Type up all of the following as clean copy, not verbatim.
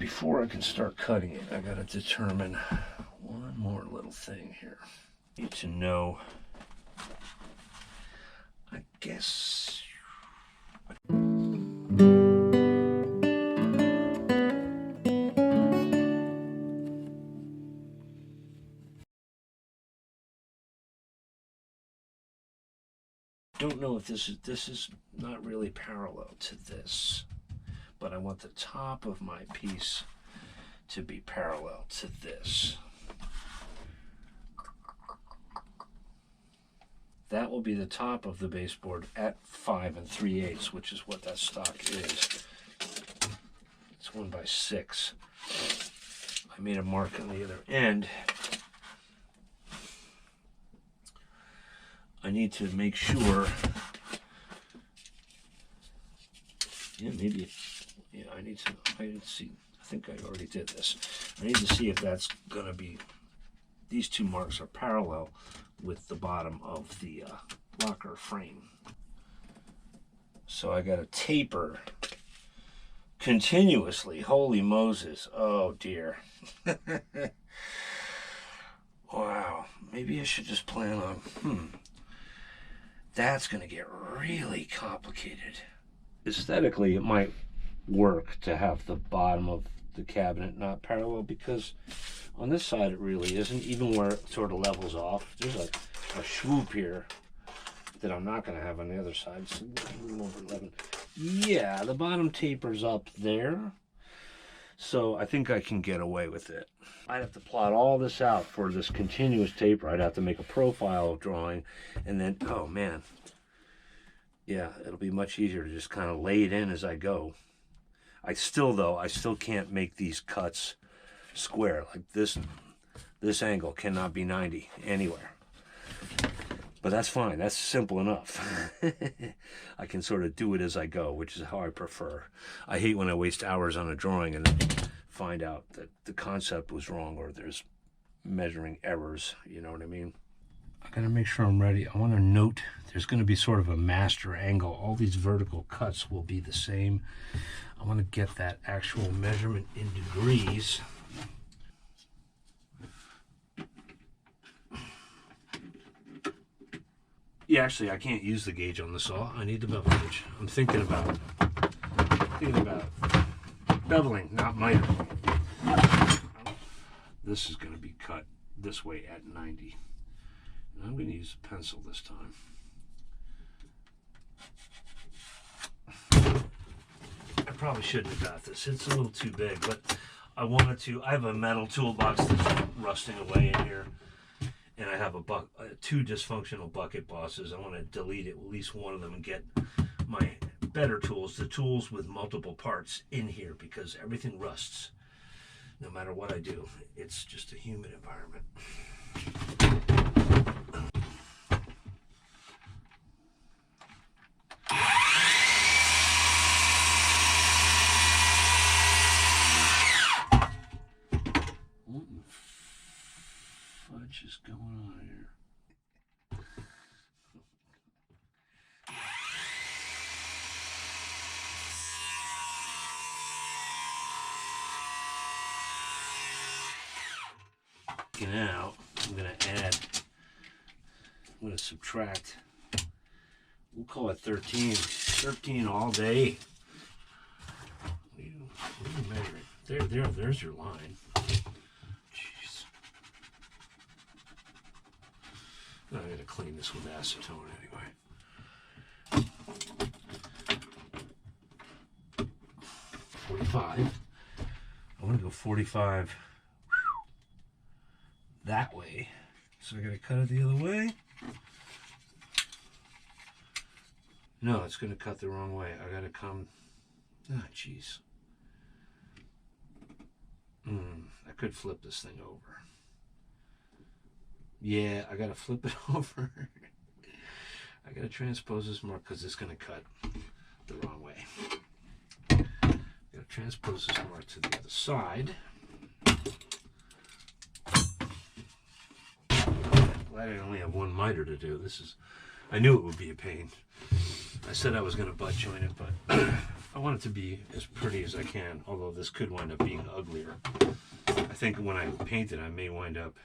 before I can start cutting it, I gotta determine one more little thing here. Need to know, I guess. Don't know if this is not really parallel to this, but I want the top of my piece to be parallel to this. That will be the top of the baseboard at 5 3/8, which is what that stock is. It's 1x6. I made a mark on the other end. I need to make sure, I need to see, I think I already did this. I need to see if that's going to be, these two marks are parallel with the bottom of the locker frame. So I got to taper continuously. Holy Moses. Oh dear. Wow. Maybe I should just plan on, that's going to get really complicated. Aesthetically, it might work to have the bottom of the cabinet not parallel, because on this side it really isn't, even where it sort of levels off. There's a swoop here that I'm not going to have on the other side. It's a little over 11. Yeah, the bottom tapers up there. So I think I can get away with it. I'd have to plot all this out for this continuous taper. I'd have to make a profile drawing, and then, oh man. Yeah, it'll be much easier to just kind of lay it in as I go. I still can't make these cuts square. Like this angle cannot be 90 anywhere. But that's fine, that's simple enough. I can sort of do it as I go, which is how I prefer. I hate when I waste hours on a drawing and then find out that the concept was wrong or there's measuring errors, you know what I mean? I gotta make sure I'm ready. I wanna note there's gonna be sort of a master angle. All these vertical cuts will be the same. I wanna get that actual measurement in degrees. Yeah, actually, I can't use the gauge on the saw. I need the bevel gauge. I'm thinking about beveling, not mitering. This is going to be cut this way at 90. And I'm going to use a pencil this time. I probably shouldn't have got this. It's a little too big, but I wanted to. I have a metal toolbox that's rusting away in here. And I have two dysfunctional bucket bosses. I want to delete at least one of them and get my better tools, the tools with multiple parts, in here, because everything rusts. No matter what I do, it's just a humid environment. What is going on here? Now I'm going to subtract, we'll call it 13 all day. What are you measuring? There's your line. I'm going to clean this with acetone anyway. 45. I want to go 45 that way. So I got to cut it the other way. No, it's going to cut the wrong way. I got to come. Ah, jeez. I could flip this thing over. Yeah, I gotta flip it over. I gotta transpose this more because it's gonna cut the wrong way. Gotta transpose this more to the other side. Glad I only have one miter to do. I knew it would be a pain. I said I was gonna butt joint it, but I want it to be as pretty as I can, although this could wind up being uglier. I think when I paint it, I may wind up...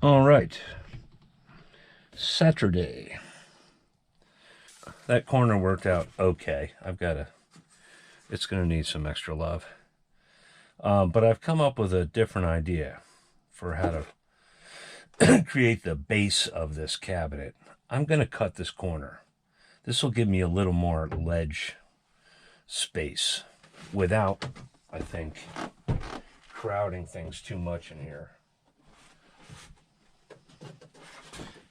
All right, Saturday. That corner worked out okay. It's gonna need some extra love. But I've come up with a different idea for how to create the base of this cabinet. I'm gonna cut this corner. This will give me a little more ledge space without, I think, crowding things too much in here.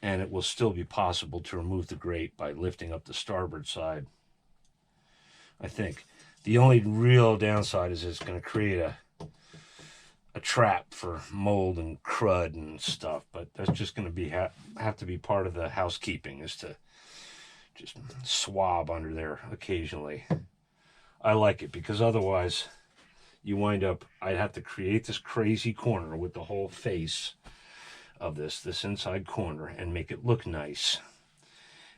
And it will still be possible to remove the grate by lifting up the starboard side. I think the only real downside is it's going to create a trap for mold and crud and stuff, but that's just going to have to be part of the housekeeping, is to just swab under there occasionally. I like it because otherwise you wind up, I'd have to create this crazy corner with the whole face of this inside corner and make it look nice.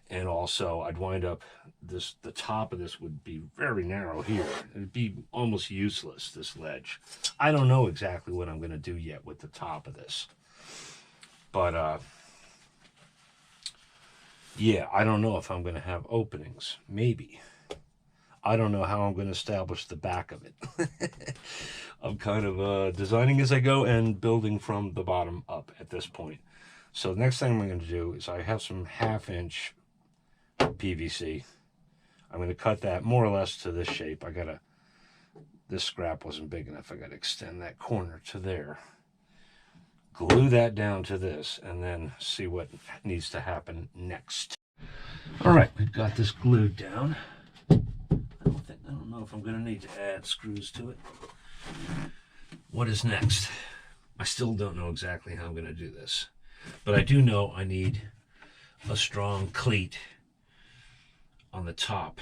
And also I'd wind up the top of this would be very narrow here. It'd be almost useless, this ledge. I don't know exactly what I'm going to do yet with the top of this, but yeah, I don't know if I'm going to have openings. Maybe. I don't know how I'm going to establish the back of it. I'm kind of designing as I go and building from the bottom up at this point. So the next thing I'm going to do is I have some 1/2-inch PVC. I'm going to cut that more or less to this shape. This scrap wasn't big enough. I got to extend that corner to there. Glue that down to this and then see what needs to happen next. All right, we've got this glued down. I don't know if I'm going to need to add screws to it. What is next? I still don't know exactly how I'm going to do this, but I do know I need a strong cleat on the top.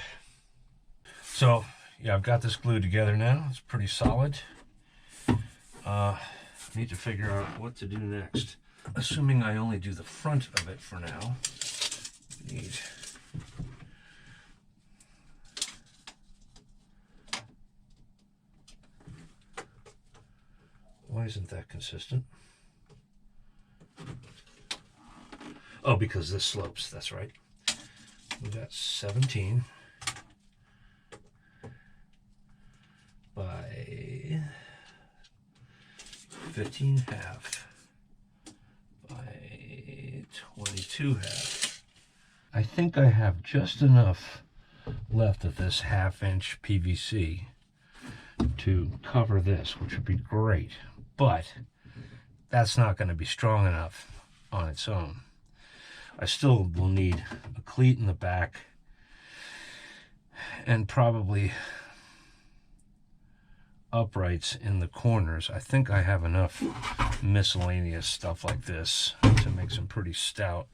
So yeah, I've got this glued together now. It's pretty solid. I need to figure out what to do next. Assuming I only do the front of it for now. Why isn't that consistent? Oh, because this slopes, that's right. We got 17 by 15.5 by 22.5. I think I have just enough left of this 1/2-inch PVC to cover this, which would be great. But that's not going to be strong enough on its own. I still will need a cleat in the back and probably uprights in the corners. I think I have enough miscellaneous stuff like this to make some pretty stout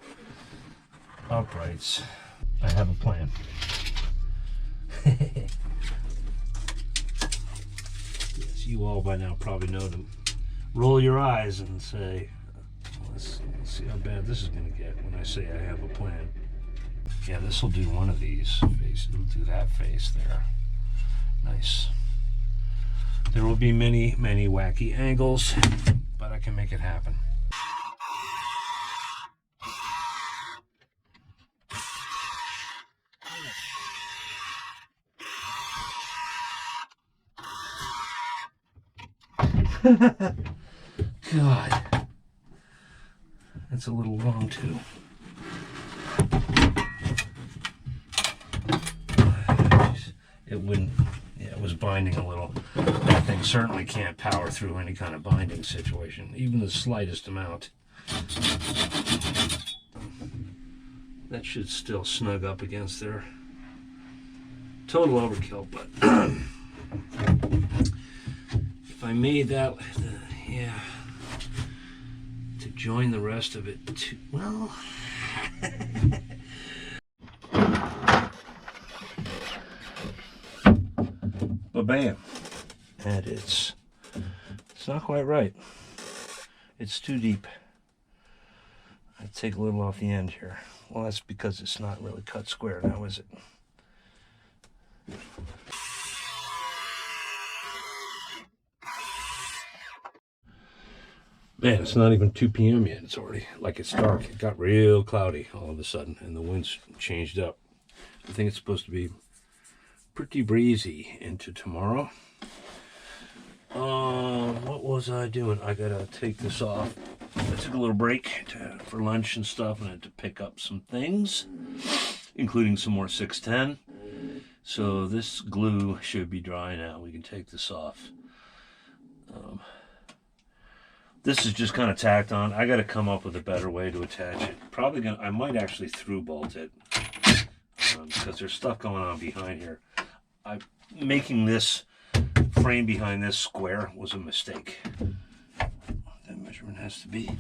uprights. I have a plan. Yes, you all by now probably know to roll your eyes and say, let's see how bad this is going to get when I say I have a plan. Yeah, this will do one of these faces. It'll do that face there. Nice. There will be many, many wacky angles, but I can make it happen. God. That's a little long too. It wouldn't, yeah, it was binding a little. That thing certainly can't power through any kind of binding situation, even the slightest amount. That should still snug up against there. Total overkill, but if I made that, yeah, to join the rest of it, too, well. Ba-bam. And it's not quite right. It's too deep. I take a little off the end here. Well, that's because it's not really cut square now, is it? Man, it's not even 2 p.m. yet. It's already, like, it's dark. It got real cloudy all of a sudden, and the wind's changed up. I think it's supposed to be pretty breezy into tomorrow. What was I doing? I gotta take this off. I took a little break for lunch and stuff, and I had to pick up some things, including some more 610. So this glue should be dry now. We can take this off. This is just kind of tacked on. I got to come up with a better way to attach it. I might actually through bolt it because there's stuff going on behind here. Making this frame behind this square was a mistake. That measurement has to be.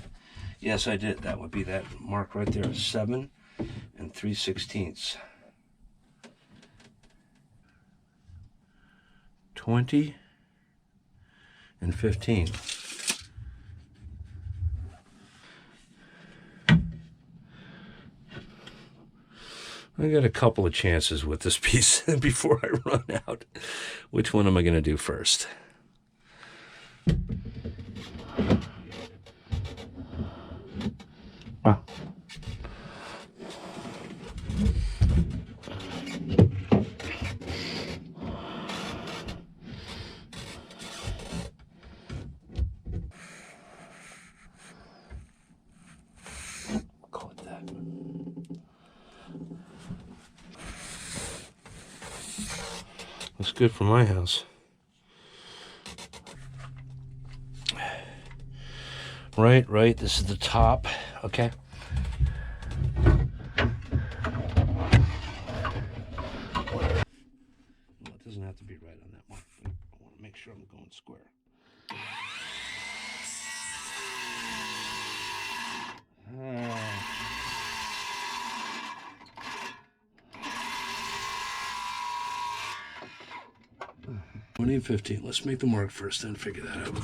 Yes, I did. That would be that mark right there, 7 3/16. 20 and 15. I got a couple of chances with this piece before I run out. Which one am I going to do first? Ah. Call it that. Looks good for my house. Right. This is the top. Okay. Well, it doesn't have to be right on that one. I want to make sure I'm going square. $20 and $15. Let's make the mark first, then figure that out.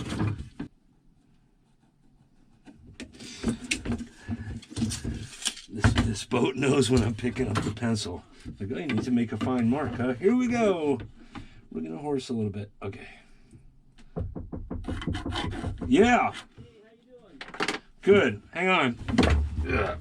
This boat knows when I'm picking up the pencil. Like, oh, you need to make a fine mark, huh? Here we go. We're gonna horse a little bit. Okay. Yeah. Hey, how you doing? Good. Hang on. Yeah.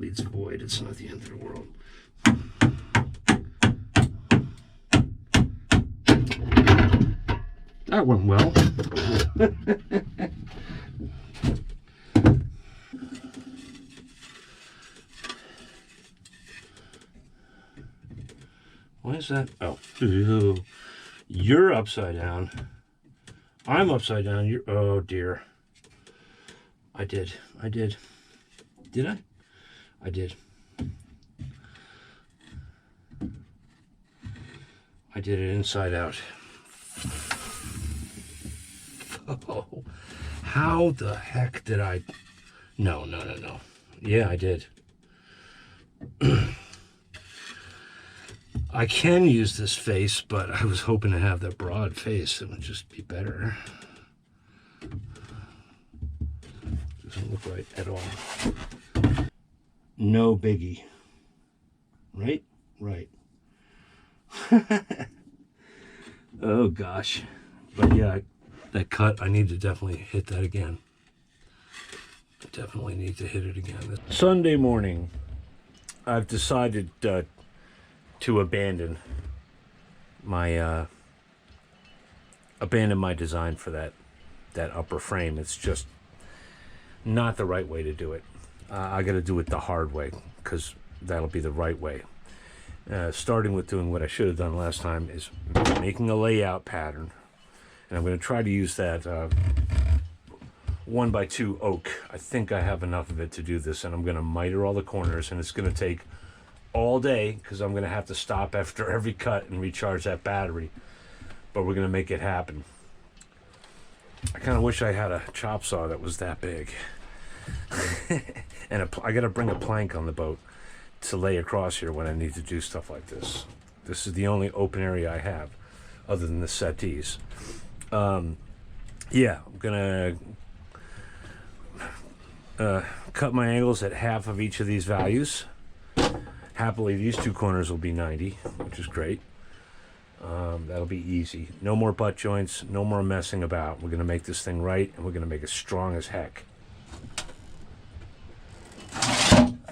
It's void, it's not the end of the world. That went well. Why is that? Oh, you're upside down. I'm upside down. You're, oh dear. I did. Did I? I did. I did it inside out. Oh, how the heck did I? No. Yeah, I did. I can use this face, but I was hoping to have that broad face. It would just be better. Doesn't look right at all. No biggie. Right? Oh gosh. But yeah, that cut, I need to definitely hit that again. I definitely need to hit it again. Sunday morning, I've decided to abandon my design for that upper frame. It's just not the right way to do it. I got to do it the hard way, because that'll be the right way. Starting with doing what I should have done last time is making a layout pattern, and I'm going to try to use that 1x2 oak. I think I have enough of it to do this, and I'm going to miter all the corners, and it's going to take all day because I'm going to have to stop after every cut and recharge that battery, but we're going to make it happen. I kind of wish I had a chop saw that was that big. And I got to bring a plank on the boat to lay across here when I need to do stuff like this. This is the only open area I have other than the settees. Yeah, I'm gonna cut my angles at half of each of these values. Happily, these two corners will be 90, which is great. That'll be easy. No more butt joints, no more messing about. We're gonna make this thing right, and we're gonna make it strong as heck.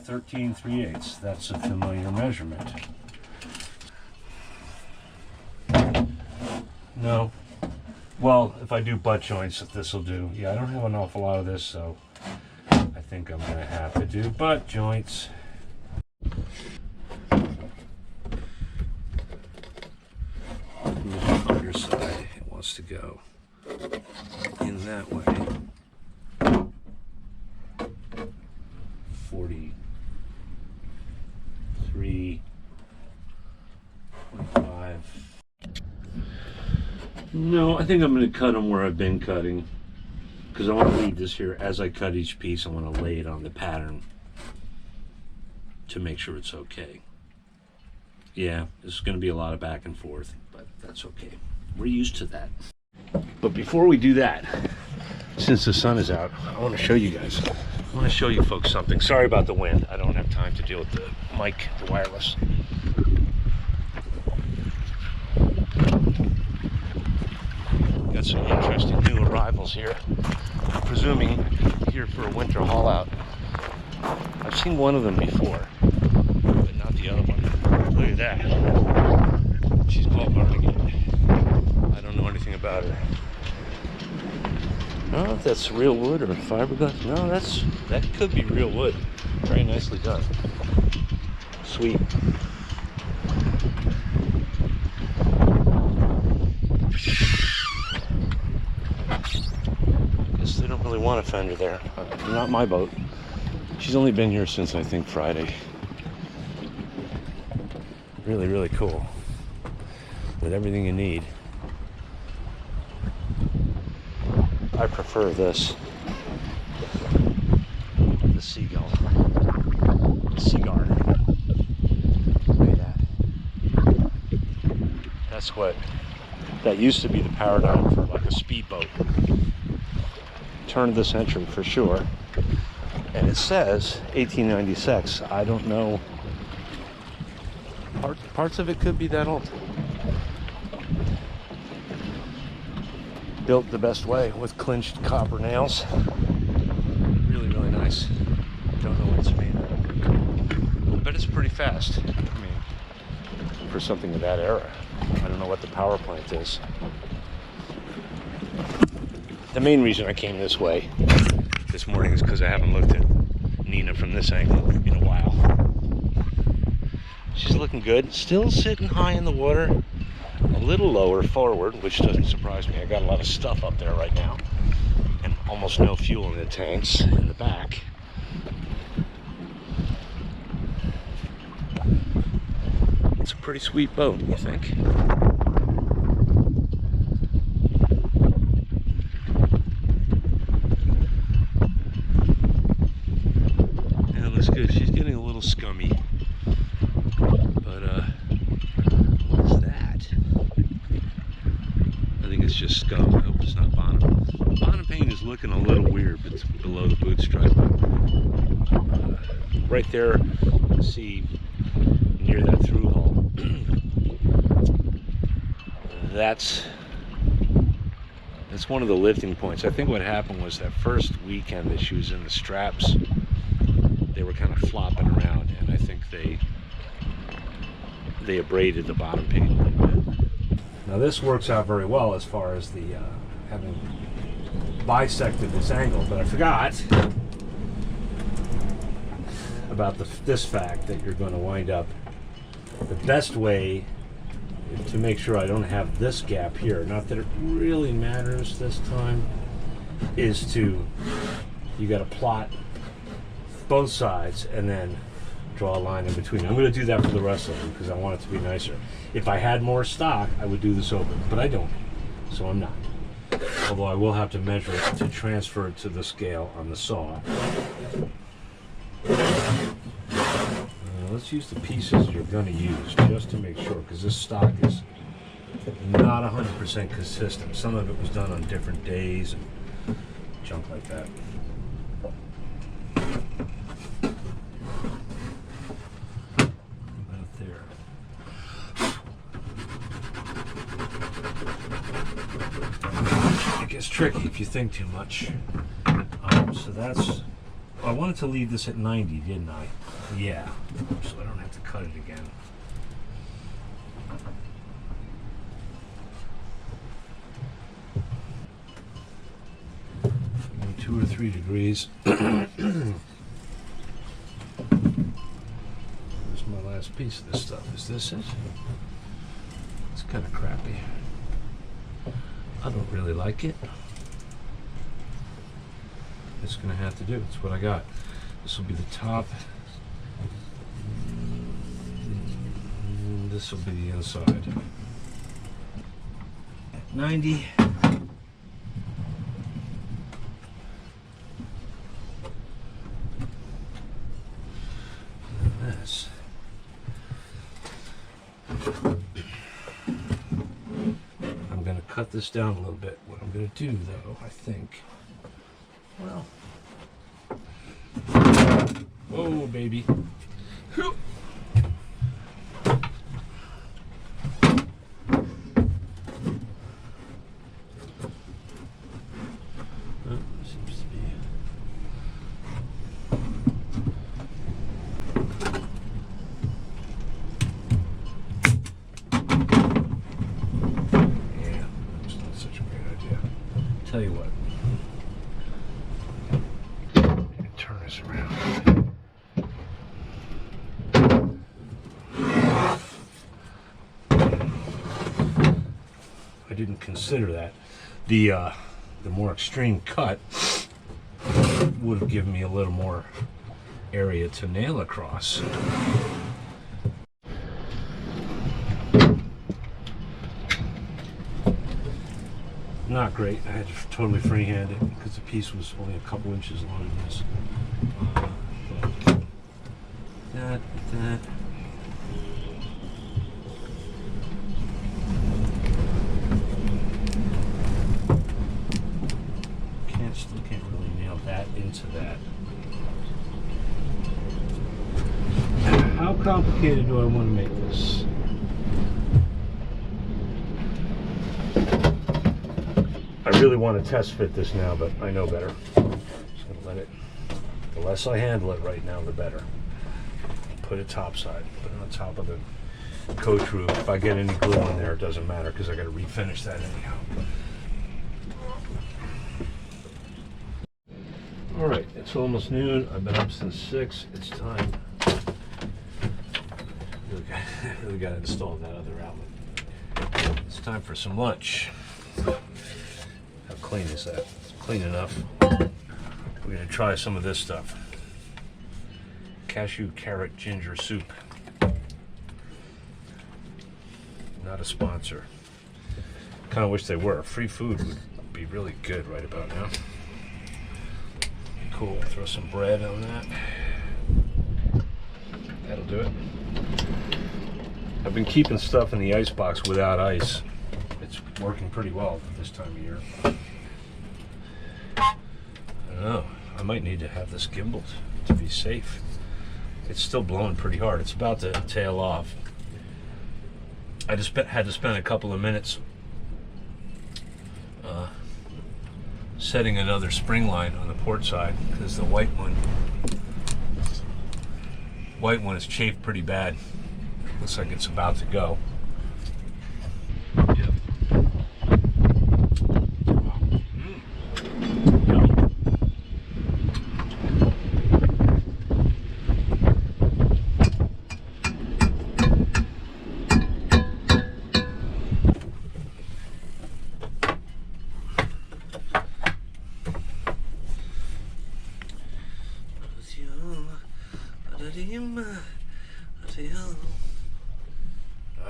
13 3/8, that's a familiar measurement. No. Well, if I do butt joints, this will do. Yeah, I don't have an awful lot of this, so I think I'm going to have to do butt joints. Underside, it wants to go in that way. 43, 25. No, I think I'm going to cut them where I've been cutting, because I want to leave this here. As I cut each piece, I want to lay it on the pattern to make sure it's okay. Yeah, this is going to be a lot of back and forth, but that's okay. We're used to that. But before we do that, since the sun is out, I want to show you guys. I want to show you folks something. Sorry about the wind. I don't have time to deal with the mic, the wireless. Got some interesting new arrivals here. I'm presuming here for a winter haul out. I've seen one of them before, but not the other one. Look at that. She's called Barnegat. I don't know anything about her. I don't know if that's real wood or fiberglass. No, that could be real wood. Very nicely done. Sweet. Guess they don't really want a fender there. Not my boat. She's only been here since I think Friday. Really, really cool. With everything you need. I prefer this. The seagull. Seaguar. Look at that. That's what, that used to be the paradigm for like a speedboat. Turn of the century for sure. And it says 1896. I don't know. Parts of it could be that old. Built the best way with clinched copper nails. Really, really nice. Don't know what it's made of, but it's pretty fast. I mean, for something of that era. I don't know what the power plant is. The main reason I came this way this morning is because I haven't looked at Nina from this angle in a while. She's looking good. Still sitting high in the water. A little lower forward, which doesn't surprise me. I got a lot of stuff up there right now, and almost no fuel in the tanks in the back. It's a pretty sweet boat, you think? Yeah, it looks good. She's getting a little scummy, but what's that? I think it's just scum. I hope it's not bonnet. Bonnet paint is looking a little weird, but it's below the boot stripe. Right there, you see near that through hull, that's one of the lifting points. I think what happened was that first weekend that she was in the straps, they were kind of flopping around, and I think they abraded the bottom pin a little bit. Now this works out very well as far as the having bisected this angle, but I forgot about this fact that you're going to wind up, the best way to make sure I don't have this gap here, not that it really matters this time, is you got to plot both sides and then draw a line in between. I'm going to do that for the rest of them because I want it to be nicer. If I had more stock, I would do this over, but I don't, so I'm not. Although I will have to measure it to transfer it to the scale on the saw. Let's use the pieces you're going to use just to make sure, because this stock is not 100% consistent. Some of it was done on different days and junk like that. About there. It gets tricky if you think too much. So that's... I wanted to leave this at 90, didn't I? Yeah, so I don't have to cut it again. Maybe 2 or 3 degrees. Here's my last piece of this stuff. Is this it? It's kind of crappy. I don't really like it. It's going to have to do. It's what I got. This will be the top. This will be the inside. At 90. And this. I'm going to cut this down a little bit. What I'm going to do, though, I think. Well, oh baby. Seems to be. Yeah, that's not such a great idea. Tell you what. Around. I didn't consider that. The more extreme cut would have given me a little more area to nail across. Not great. I had to totally freehand it because the piece was only a couple inches long than this. That. Still can't really nail that into that. How complicated do I want to make this? I really want to test fit this now, but I know better. I'm just going to let it, the less I handle it right now, the better. Put it topside, put it on top of the coach roof. If I get any glue in there, it doesn't matter because I got to refinish that anyhow. All right, it's almost noon. I've been up since 6. It's time. Really got to install that other outlet. It's time for some lunch. How clean is that? It's clean enough. We're going to try some of this stuff. Cashew carrot ginger soup. Not a sponsor. Kind of wish they were. Free food would be really good right about now. Cool. Throw some bread on that. That'll do it. I've been keeping stuff in the icebox without ice. It's working pretty well this time of year. I don't know. I might need to have this gimbaled to be safe. It's still blowing pretty hard. It's about to tail off. I just had to spend a couple of minutes setting another spring line on the port side because the white one is chafed pretty bad. Looks like it's about to go. Yep.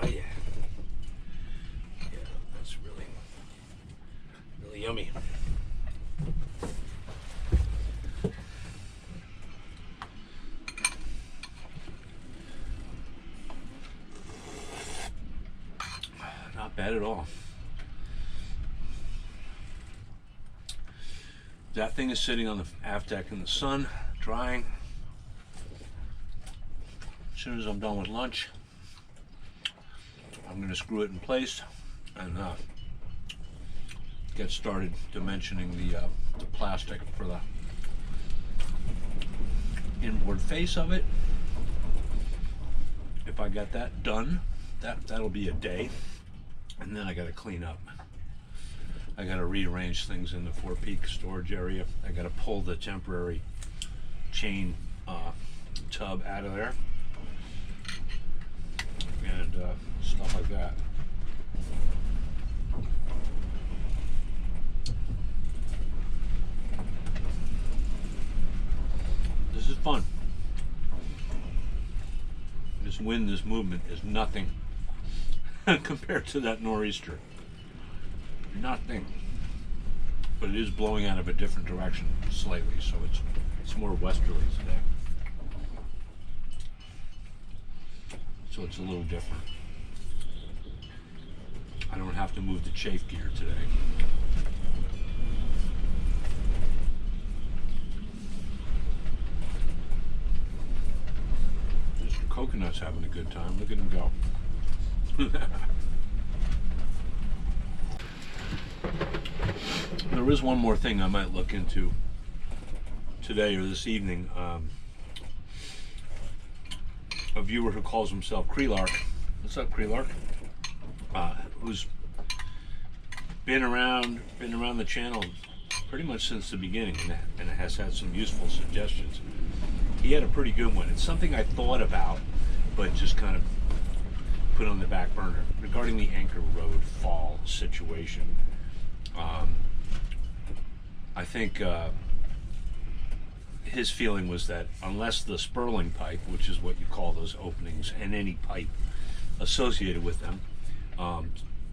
Oh yeah. Yeah, that's really yummy. Not bad at all. That thing is sitting on the aft deck in the sun, drying. As soon as I'm done with lunch, I'm going to screw it in place and get started dimensioning the plastic for the inboard face of it. If I got that done, that'll be a day, and then I got to clean up. I got to rearrange things in the Forepeak storage area. I got to pull the temporary chain tub out of there and stuff like that. This is fun. This wind, this movement is nothing compared to that nor'easter. Nothing. But it is blowing out of a different direction slightly, so it's more westerly today. So it's a little different. I don't have to move the chafe gear today. Mr. Coconut's having a good time. Look at him go. There is one more thing I might look into today or this evening. A viewer who calls himself Creelark. What's up, Creelark? Who's been around the channel pretty much since the beginning and has had some useful suggestions. He had a pretty good one. It's something I thought about, but just kind of put on the back burner regarding the Anchor Road fall situation. I think his feeling was that unless the spurling pipe, which is what you call those openings, and any pipe associated with them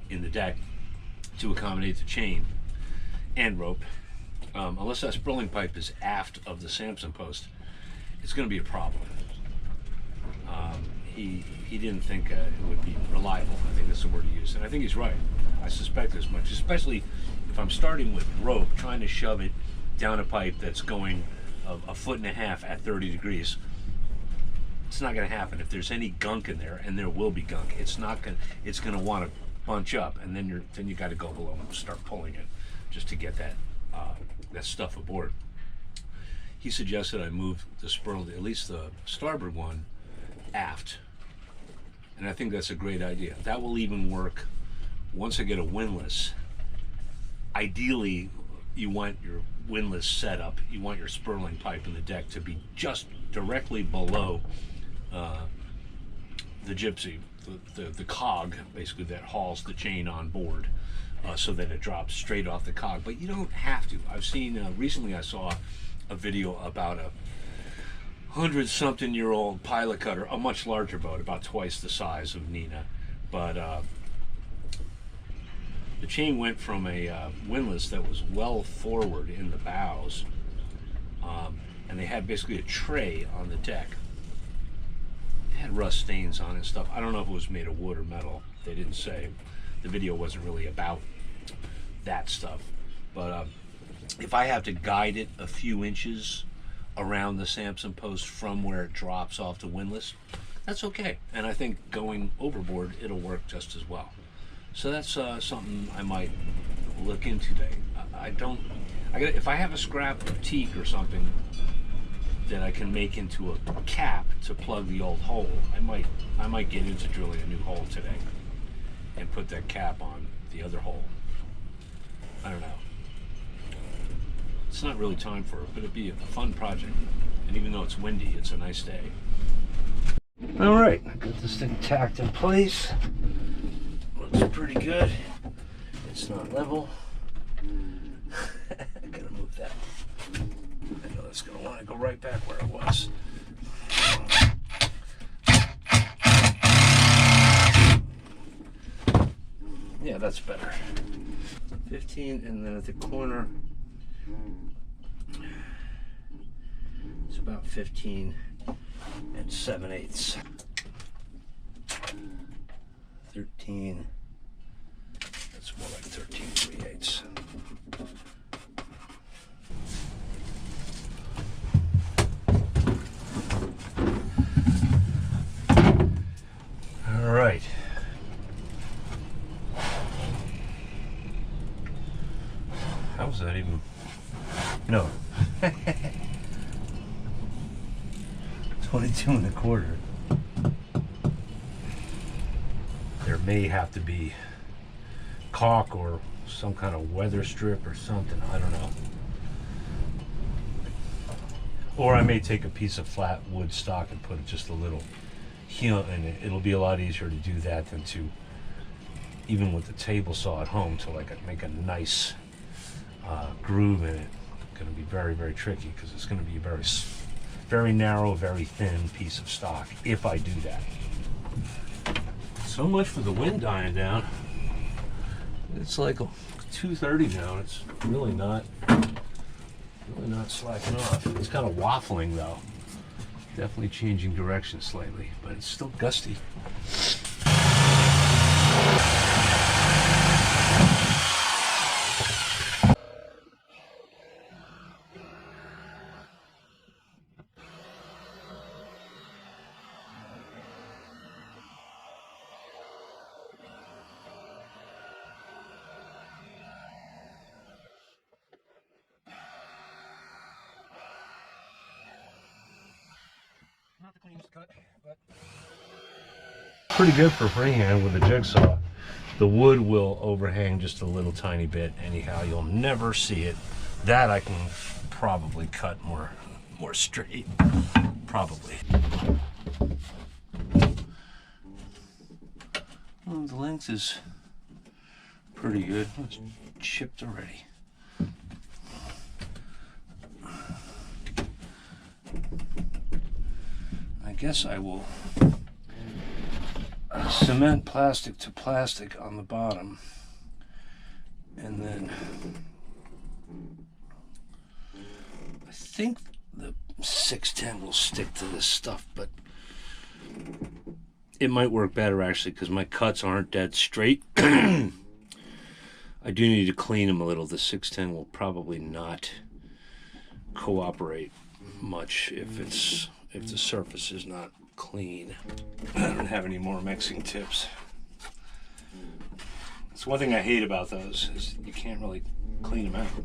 in the deck to accommodate the chain and rope, unless that spurling pipe is aft of the Samson post, it's going to be a problem. He didn't think it would be reliable. I think that's the word he used, and I think he's right. I suspect as much, especially if I'm starting with rope, trying to shove it down a pipe that's going a foot and a half at 30 degrees. It's not going to happen. If there's any gunk in there, and there will be gunk, it's going to want to bunch up, and then you got to go below and start pulling it just to get that stuff aboard. He suggested I move the spurl, at least the starboard one, aft, and I think that's a great idea. That will even work once I get a windlass. Ideally, you want your windlass setup, you want your spurling pipe in the deck to be just directly below the gypsy, the cog, basically, that hauls the chain on board, so that it drops straight off the cog. But you don't have to. I've seen, recently I saw a video about a 100-something-year-old pilot cutter, a much larger boat, about twice the size of Nina, but the chain went from a windlass that was well forward in the bows, and they had basically a tray on the deck. It had rust stains on it and stuff. I don't know if it was made of wood or metal. They didn't say. The video wasn't really about that stuff. But if I have to guide it a few inches around the Samson post from where it drops off the windlass, that's okay. And I think going overboard, it'll work just as well. So that's something I might look into today. If I have a scrap of teak or something that I can make into a cap to plug the old hole, I might get into drilling a new hole today and put that cap on the other hole. I don't know. It's not really time for it, but it'd be a fun project. And even though it's windy, it's a nice day. All right, I got this thing tacked in place. Looks pretty good. It's not level. I gotta move that. I know it's gonna want to go right back where it was. Yeah, that's better. 15, and then at the corner, it's about 15 and 7/8. 13. That's more like 13 3/8. All right. How was that even? No. 22 1/4. There may have to be caulk or some kind of weather strip or something. I don't know. Or I may take a piece of flat wood stock and put just a little heel in it. It'll be a lot easier to do that than to, even with the table saw at home, to like make a nice groove in it. It's going to be very, very tricky because it's going to be a very narrow, very thin piece of stock if I do that. So much for the wind dying down. It's like 2:30 now. It's really not slacking off. It's kind of waffling though. Definitely changing direction slightly, but it's still gusty. Not the cleanest cut, but pretty good for freehand with a jigsaw. The wood will overhang just a little tiny bit. Anyhow, you'll never see it. That I can probably cut more straight. Probably. Well, the length is pretty good. It's chipped already. I guess I will cement plastic to plastic on the bottom, and then I think the 610 will stick to this stuff, but it might work better actually because my cuts aren't dead straight. I do need to clean them a little. The 610 will probably not cooperate much if the surface is not clean. I don't have any more mixing tips. That's one thing I hate about those, is you can't really clean them out.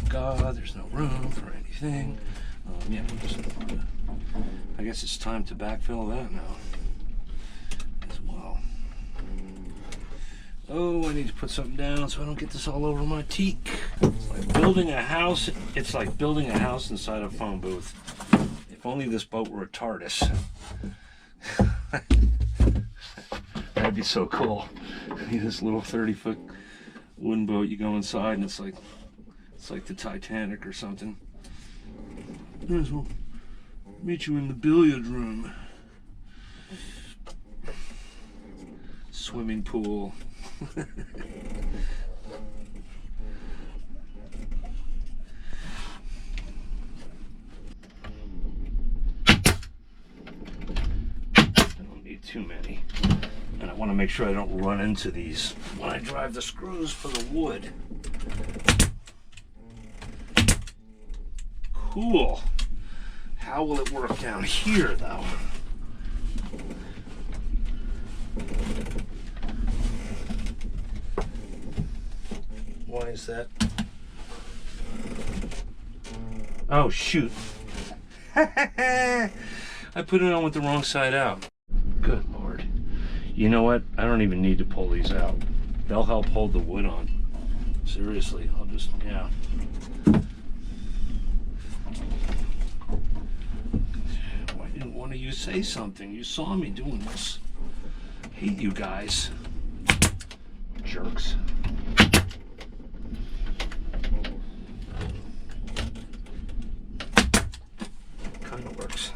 God, there's no room for anything. Yeah, we'll just, I guess it's time to backfill that now as well. Oh, I need to put something down so I don't get this all over my teak. It's like building a house. It's like building a house inside a phone booth. If only this boat were a TARDIS. That'd be so cool. This little 30-foot wooden boat, you go inside and it's like the Titanic or something. We'll meet you in the billiard room. Swimming pool. I don't need too many. And I want to make sure I don't run into these when I drive the screws for the wood. Cool. How will it work down here though? is that? Oh, shoot. I put it on with the wrong side out. Good Lord. You know what? I don't even need to pull these out. They'll help hold the wood on. Seriously, I'll just, yeah. Why didn't one of you say something? You saw me doing this. Hate you guys. Jerks. Kind of works.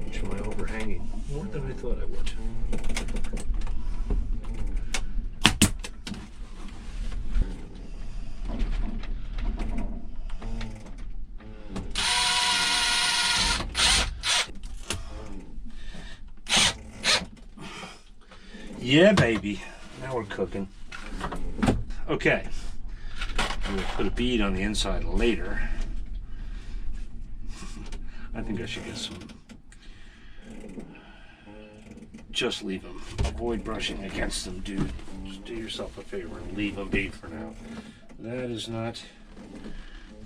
Which am I overhanging? More than I thought I would. Yeah, baby. Now we're cooking. Okay. I'm going to put a bead on the inside later. I think I should get some. Just leave them. Avoid brushing against them, dude. Just do yourself a favor and leave them be for now. That is not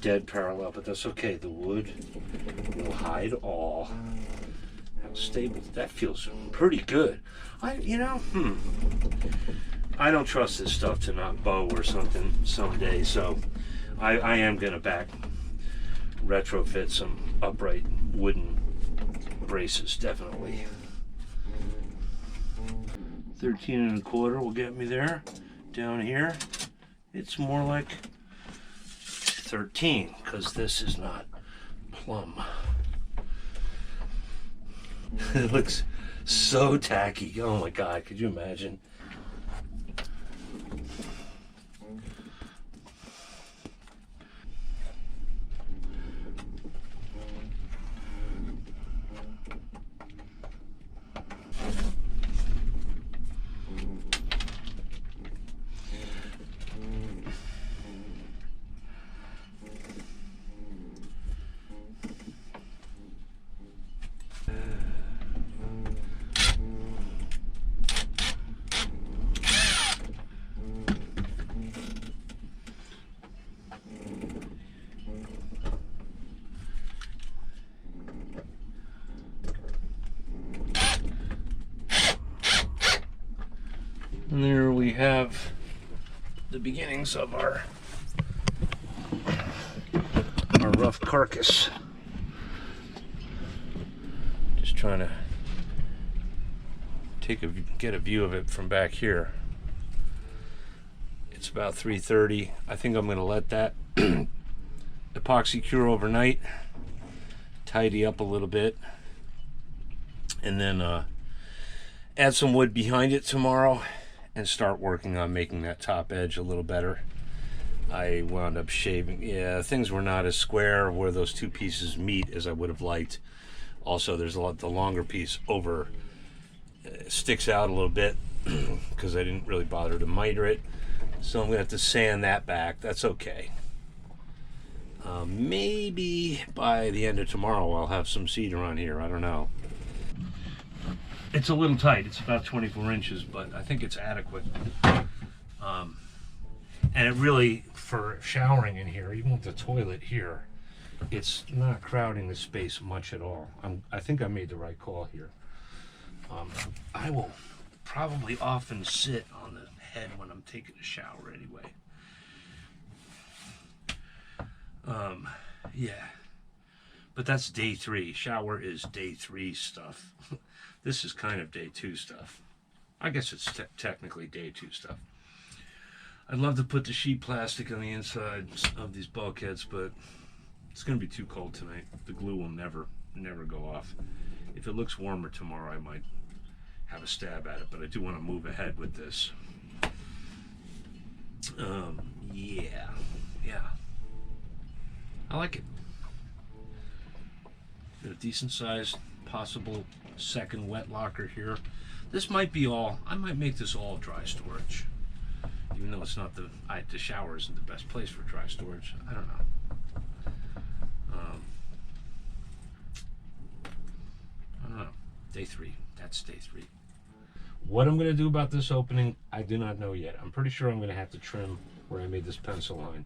dead parallel, but that's okay. The wood will hide all. How stable. That feels pretty good. I don't trust this stuff to not bow or something someday, so I am going to retrofit some upright wooden braces, definitely. 13 1/4 will get me there. Down here, it's more like 13, because this is not plumb. It looks so tacky. Oh my God, could you imagine? And there we have the beginnings of our rough carcass. Just trying to get a view of it from back here. It's about 3:30. I think I'm going to let that epoxy cure overnight, tidy up a little bit, and then add some wood behind it tomorrow and start working on making that top edge a little better. I wound up shaving. Yeah, things were not as square where those two pieces meet as I would have liked. Also, there's a lot, the longer piece over sticks out a little bit because I didn't really bother to miter it. So I'm gonna have to sand that back. That's okay. Maybe by the end of tomorrow I'll have some cedar on here. I don't know. It's a little tight. It's about 24 inches, but I think it's adequate. And it really, for showering in here, even with the toilet here, it's not crowding the space much at all. I think I made the right call here. I will probably often sit on the head when I'm taking a shower anyway. Yeah. But that's day 3. Shower is day 3 stuff. This is kind of day 2 stuff. I guess it's technically day 2 stuff. I'd love to put the sheet plastic on the inside of these bulkheads, but it's going to be too cold tonight. The glue will never go off. If it looks warmer tomorrow, I might have a stab at it, but I do want to move ahead with this. Yeah. I like it. Got a decent sized possible second wet locker here. This might be all, I might make this all dry storage. Even though it's not the shower isn't the best place for dry storage. I don't know. I don't know. Day 3. That's day 3. What I'm going to do about this opening, I do not know yet. I'm pretty sure I'm going to have to trim where I made this pencil line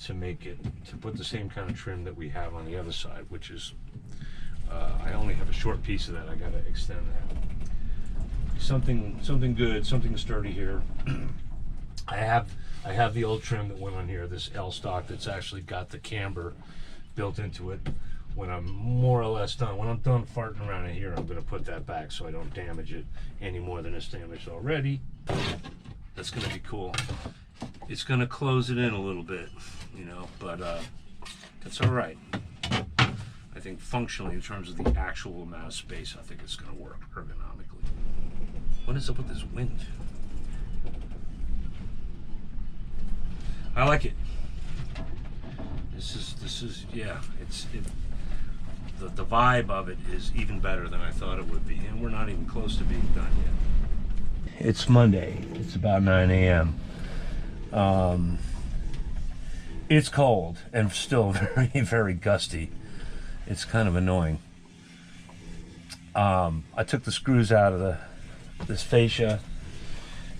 to put the same kind of trim that we have on the other side, which is, I only have a short piece of that. I gotta extend that. Something good, something sturdy here. I have the old trim that went on here, this L stock that's actually got the camber built into it. When I'm more or less done, when I'm done farting around in here, I'm gonna put that back so I don't damage it any more than it's damaged already. That's gonna be cool. It's gonna close it in a little bit, you know, but that's all right. I think functionally, in terms of the actual amount of space, I think it's gonna work ergonomically. What is up with this wind? I like it. This is yeah. The vibe of it is even better than I thought it would be, and we're not even close to being done yet. It's Monday. It's about 9 a.m. It's cold and still very, very gusty. It's kind of annoying. I took the screws out of this fascia,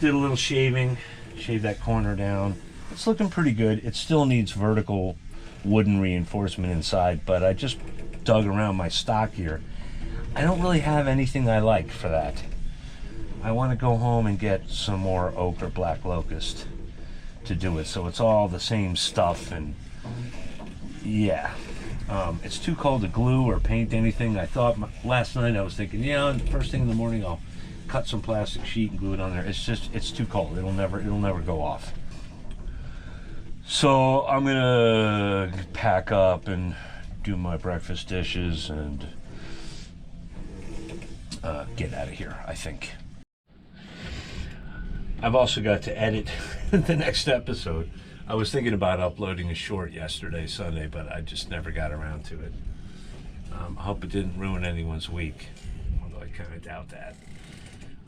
did a little shaving, shaved that corner down. It's looking pretty good. It still needs vertical wooden reinforcement inside, but I just dug around my stock here. I don't really have anything I like for that. I want to go home and get some more oak or black locust to do it, so it's all the same stuff. And yeah, it's too cold to glue or paint anything. I thought last night, I was thinking, yeah, first thing in the morning I'll cut some plastic sheet and glue it on there. It's too cold. It'll never go off. So I'm gonna pack up and do my breakfast dishes and get out of here, I think. I've also got to edit the next episode. I was thinking about uploading a short yesterday, Sunday, but I just never got around to it. I hope it didn't ruin anyone's week, although I kind of doubt that.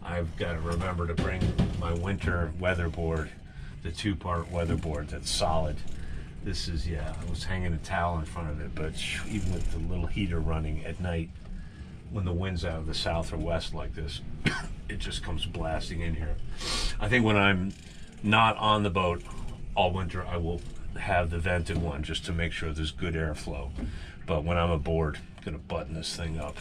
I've got to remember to bring my winter weatherboard, the 2-part weatherboard that's solid. This is, yeah, I was hanging a towel in front of it, but even with the little heater running at night, when the wind's out of the south or west like this, it just comes blasting in here. I think when I'm not on the boat all winter, I will have the vented one just to make sure there's good airflow. But when I'm aboard, I'm gonna button this thing up.